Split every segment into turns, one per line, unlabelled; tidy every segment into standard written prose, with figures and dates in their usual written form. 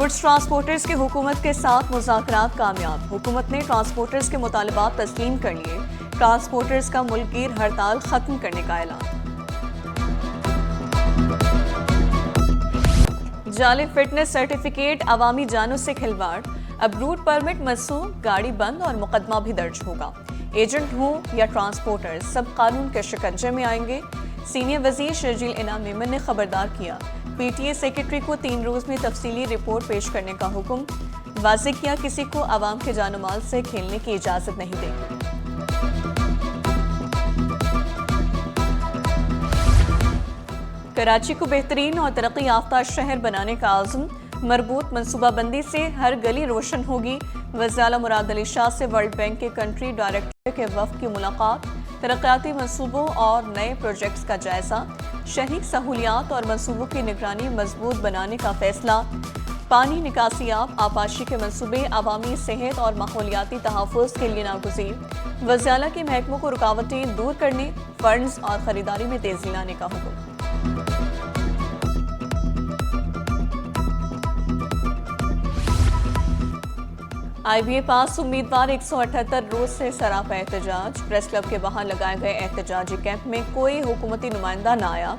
Goods transporters की हुकूमत के साथ मुज़ाकरात कामयाब। हुकूमत ने ट्रांसपोर्टर्स के मुतालबात तस्लीम कर लिए। ट्रांसपोर्टर्स का मुल्कगीर हड़ताल खत्म करने का ऐलान। जाली फिटनेस सर्टिफिकेट, अवामी जानों से खिलवाड़। अब रूट परमिट मनसूख, गाड़ी बंद और मुकदमा भी दर्ज होगा। एजेंट हो या ट्रांसपोर्टर, सब कानून के शिकंजे में आएंगे। सीनियर वजीर शर्जील इनाम मेमन ने खबरदार किया। पीटीए सेक्रेटरी को 3 रोज में तफसीली रिपोर्ट पेश करने का हुक्म। वाज़ेह किया, किसी को आवाम के जानो माल से खेलने की इजाजत नहीं देगी। कराची को बेहतरीन और तरक्की याफ्ता शहर बनाने का आज़म। मरबूत मनसूबाबंदी से हर गली रोशन होगी। वज़ीर आला मुराद अली शाह से वर्ल्ड बैंक के कंट्री डायरेक्टर के वफ़द की मुलाकात। तरक्याती मनसूबों और नए प्रोजेक्ट्स का जायजा। शहरी सहूलियात और मनसूबों की निगरानी मजबूत बनाने का फैसला। पानी निकासियाब आपाशी के मनसूबे अवामी सेहत और माहौलियाती तहफ़्फ़ुज़ के लिए नागुज़ीर। वज़ीर आला के महकमों को रुकावटें दूर करने, फंड्स और ख़रीदारी में तेज़ी लाने का हुक्म। IBA पास उम्मीदवार 178 रोज से सरापा एहतजाज। प्रेस क्लब के बाहर लगाए गए एहतजाजी कैंप में कोई हुकूमती नुमाइंदा न आया।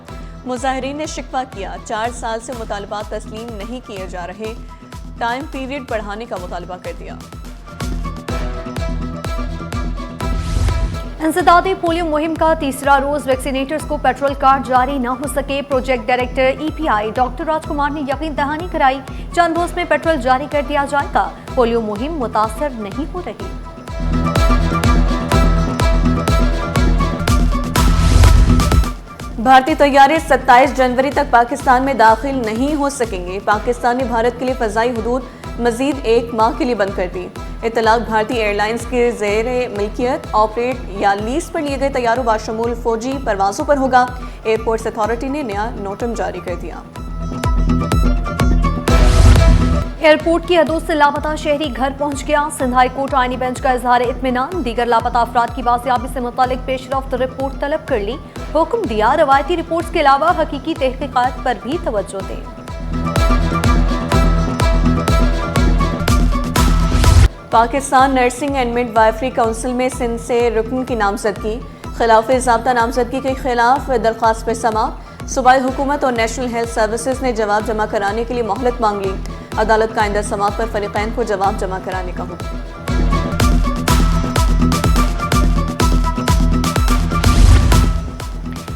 मुजाहिरीन ने शिकवा किया, 4 साल से मुतालबात तस्लीम नहीं किए जा रहे। टाइम पीरियड बढ़ाने का मुतालबा कर दिया।
इंसदादी पोलियो मुहिम का तीसरा रोज, वैक्सीनेटर्स को पेट्रोल कार्ड जारी न हो सके। प्रोजेक्ट डायरेक्टर EPI डॉक्टर राजकुमार ने यकीन दहानी कराई, चंद रोज में पेट्रोल जारी कर दिया जाएगा। पोलियो मुहिम मुतासर नहीं हो रही।
भारतीय तैयारे 27 जनवरी तक पाकिस्तान में दाखिल नहीं हो सकेंगे। पाकिस्तान ने भारत के लिए फजाई हुदूद मजीद 1 माह के लिए बंद कर दी। इतलाक भारतीय एयरलाइंस के ज़ेर मिल्कियत, ऑपरेट या लीज पर लिए गए तैयारों बाशमूल फौजी परवाजों पर होगा। एयरपोर्ट्स अथॉरिटी ने नया नोटम जारी कर दिया।
एयरपोर्ट की हदूद से लापता शहरी घर पहुंच गया। सिंध हाई कोर्ट आईनी बेंच का इजहार इत्मीनान। दीगर लापता अफराद की बाजियाबी से मुतालिक पेशरफ्त रिपोर्ट तलब कर ली। हुक्म दिया, रवायती रिपोर्ट्स के अलावा हकीकी तहकीकात पर भी तवज्जो दें।
Pakistan nursing and midwifery council में सिंध से रुकन की नामजदगी। खिलाफ ज़ाब्ता नामजदगी के खिलाफ दरख्वास्त पर समाअत। सूबाई हुकूमत और नेशनल हेल्थ सर्विसेज ने जवाब जमा कराने के लिए मोहलत मांग ली। अदालत का आइंदा समाअत पर फरीकैन को जवाब जमा कराने का हुक्म।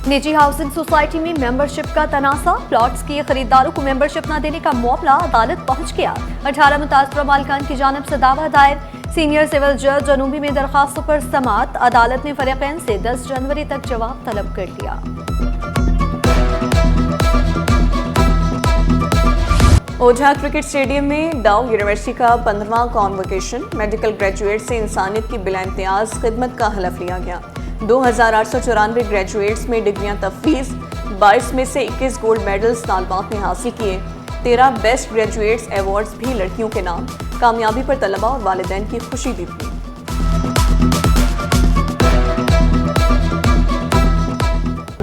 निजी हाउसिंग सोसाइटी में मेंबरशिप का तनासा। प्लॉट्स की खरीदारों को मेंबरशिप न देने का मामला अदालत पहुंच गया। 18 मुतासरा मालिकान की जानिब से दावा दायर। सीनियर सिविल जज जनूबी में दरखास्तों पर समाअत। अदालत ने फरीकैन से 10 जनवरी तक जवाब तलब कर लिया।
ओझा क्रिकेट स्टेडियम में डाउ यूनिवर्सिटी का 15वां कॉन्वोकेशन। मेडिकल ग्रेजुएट से इंसानियत की बिला इम्तियाज खिदमत का हलफ लिया गया। 2894 ग्रेजुएट्स में डिग्रियां तफवीज़। 22 में से 21 गोल्ड मेडल्स तालबात ने हासिल किए। 13 बेस्ट ग्रेजुएट्स अवार्ड्स भी लड़कियों के नाम। कामयाबी पर तलबा और वालिदैन की खुशी दी थी।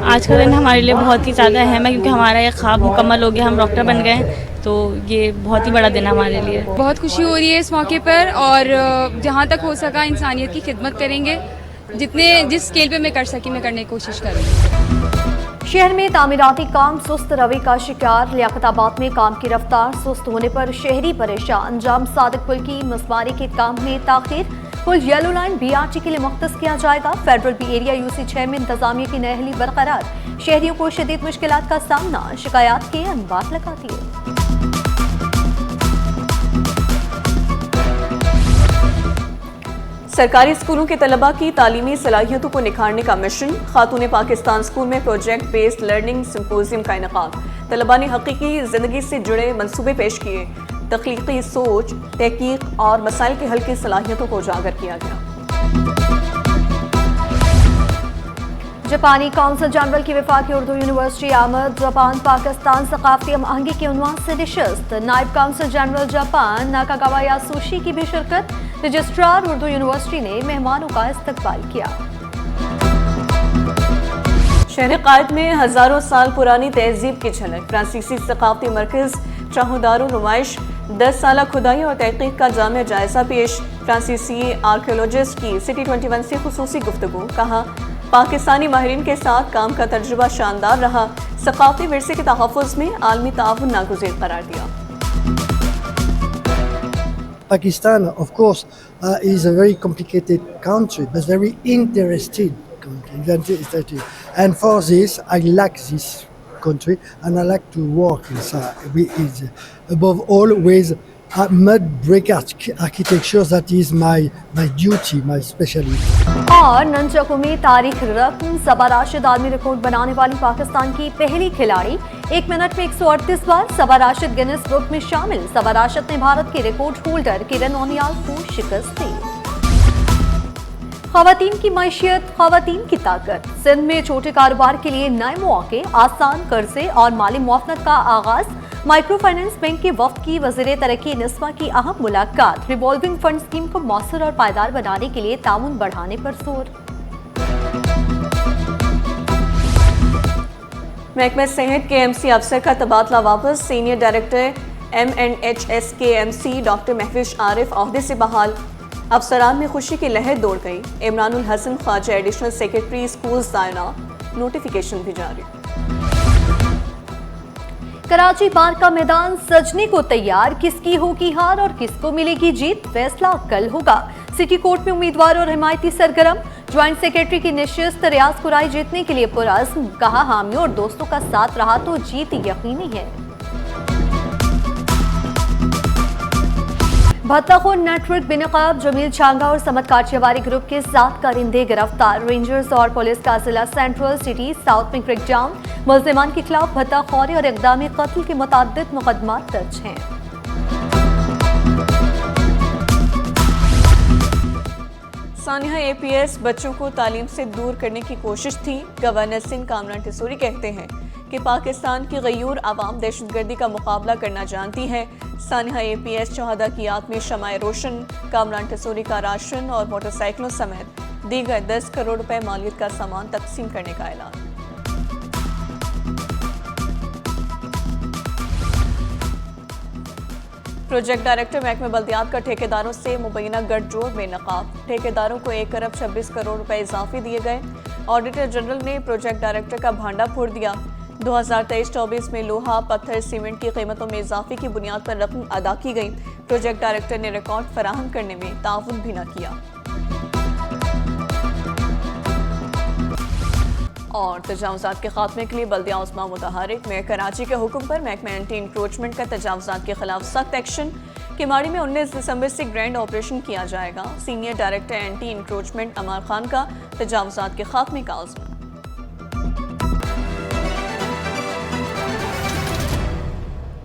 आज का दिन हमारे लिए बहुत ही ज़्यादा अहम है, क्योंकि हमारा ये ख्वाब मुकम्मल हो गया, हम डॉक्टर बन गए। तो ये बहुत ही बड़ा दिन है हमारे लिए।
बहुत खुशी हो रही है इस मौके पर, और जहाँ तक हो सका इंसानियत की खिदमत करेंगे। जिस स्केल पे मैं कर सकी मैं करने की कोशिश करूँगी।
शहर में तामीराती काम सुस्त रवि का शिकार। लियाकताबाद में काम की रफ्तार सुस्त होने पर शहरी परेशान। जाम सादिक पुल की मसमारी के काम में ताखीर। पुल येलो लाइन BRT के लिए मुख्तस किया जाएगा। फेडरल बी एरिया UC 6 में इंतजामिया की नहली बरकरार। शहरियों को शदीद मुश्किलात का सामना। शिकायत के अनबार लगाती है।
सरकारी स्कूलों के तलबा की तालीमी सलाहियतों को निखारने का मिशन। खातून पाकिस्तान स्कूल में प्रोजेक्ट बेस्ड लर्निंग सिंपोजियम का इनेकाद। तलबा ने हकीकी जिंदगी से जुड़े मंसूबे पेश किए। तख्लीकी सोच, तहकीक और मसाइल के हल की सलाहियतों को उजागर किया गया।
जापानी कौंसल जनरल की वफाकी उर्दू यूनिवर्सिटी आमद। जापान पाकिस्तान सकाफती हमआहंगी के उन्वान से नशिस्त। नायब कौंसल जनरल जापान नाकागावा यासुशी की भी शिरकत। रजिस्ट्रार उर्दू यूनिवर्सिटी ने मेहमानों का इस्तकबाल किया।
शहर कायद में हजारों साल पुरानी तहजीब की झलक। फ्रांसीसी सकाफती मरकज चाहुदारो नुमाइश 10 साल खुदाई और तहकीक का जामिया जायजा पेश। फ्रांसीसी आर्कियोलॉजिस्ट की सिटी 21 से खुसूसी गुफ्तगू। कहा, पाकिस्तानी माहिरीन के साथ काम का तजुर्बा शानदार रहा। सकाफती विरसे के तहफ़्फ़ुज़ में आलमी ताउन नागुज़ीर करार दिया।
Pakistan, of course, is a very complicated country, but very interesting country. And for this, I like this country, and I like to work inside. Above all, with mud brick architecture, that is my duty, my specialty.
और नंचकू में तारीख रकम सबा राशिद आलमी record बनाने वाली पाकिस्तान की पहली खिलाड़ी। 1 मिनट में 138 बार सबा राशिद गिनेस बुक में शामिल। सबा राशिद ने भारत के रिकॉर्ड होल्डर किरण ओनियाल को शिकस्त दी। खवातीन की मैशियत, खवातीन की ताकत। सिंध में छोटे कारोबार के लिए नए मौके, आसान कर्जे और माली मुआवनत का आगाज। माइक्रो फाइनेंस बैंक के वफ्द की वज़ीर तरक्की निस्वा की अहम मुलाकात। रिवॉल्विंग फंड स्कीम को मौसर और पायदार बनाने के लिए ताउन बढ़ाने पर जोर।
महकमा सेहत के एमसी अफसर का तबादला वापस। सीनियर डायरेक्टर MNHS के एमसी डॉक्टर महफिज आरिफ ओहदे से बहाल। अफसरान में खुशी की लहर दौड़ गई। Imranul Hasan Khwaja additional secretary school तैनात। नोटिफिकेशन भी जारी।
कराची बार का मैदान सजने को तैयार। किसकी होगी हार और किसको मिलेगी जीत, फैसला कल होगा। सिटी कोर्ट में उम्मीदवार और हिमायती सरगर्म। ज्वाइंट सेक्रेटरी की निशिस्त रियाज कुराई जीतने के लिए पुरअज़्म। कहा, हामियों और दोस्तों का साथ रहा तो जीत यकीनी है। भत्ताखोर नेटवर्क बेनकाब। जमील छांगा और समत काठियावाड़ी ग्रुप के 7 कारिंदे गिरफ्तार। रेंजर्स और पुलिस का जिला सेंट्रल सिटी साउथ में क्रैकडाउन। मुल्ज़िमान के खिलाफ भत्ताखोरी और इक़दाम कत्ल के मुतअद्दिद मुकदमात दर्ज हैं।
सानिया APS बच्चों को तालीम से दूर करने की कोशिश थी। गवर्नर सिंह कामरान टिसूरी कहते हैं कि पाकिस्तान की गयूर आवाम दहशतगर्दी का मुकाबला करना जानती है। सानिया APS शहादा की याद में शमाए रोशन। कामरान टिसूरी का राशन और मोटरसाइकिलों समेत दीगर 10 करोड़ रुपए मालियत का सामान तकसीम करने का ऐलान। प्रोजेक्ट डायरेक्टर महकमे बल्दियात का ठेकेदारों से मुबैना गठजोड़ में नकाब। ठेकेदारों को 1 अरब 26 करोड़ रुपए इजाफी दिए गए। ऑडिटर जनरल ने प्रोजेक्ट डायरेक्टर का भांडा फोड़ दिया। 2023-24 में लोहा, पत्थर, सीमेंट की कीमतों में इजाफे की बुनियाद पर रकम अदा की गई। प्रोजेक्ट डायरेक्टर ने रिकॉर्ड फराहम करने में ताउन भी न किया। और तजावुज़ात के खात्मे के लिए बल्दिया उस्मा मुतहरिक में कराची के हुक्म पर महकमा एंटी इंक्रोचमेंट का तजावुज़ात के खिलाफ सख्त एक्शन। किमाड़ी में 19 दिसंबर से ग्रैंड ऑपरेशन किया जाएगा। सीनियर डायरेक्टर एंटी इंक्रोचमेंट अमार खान का तजावुज़ात के खात्मे का आज़म।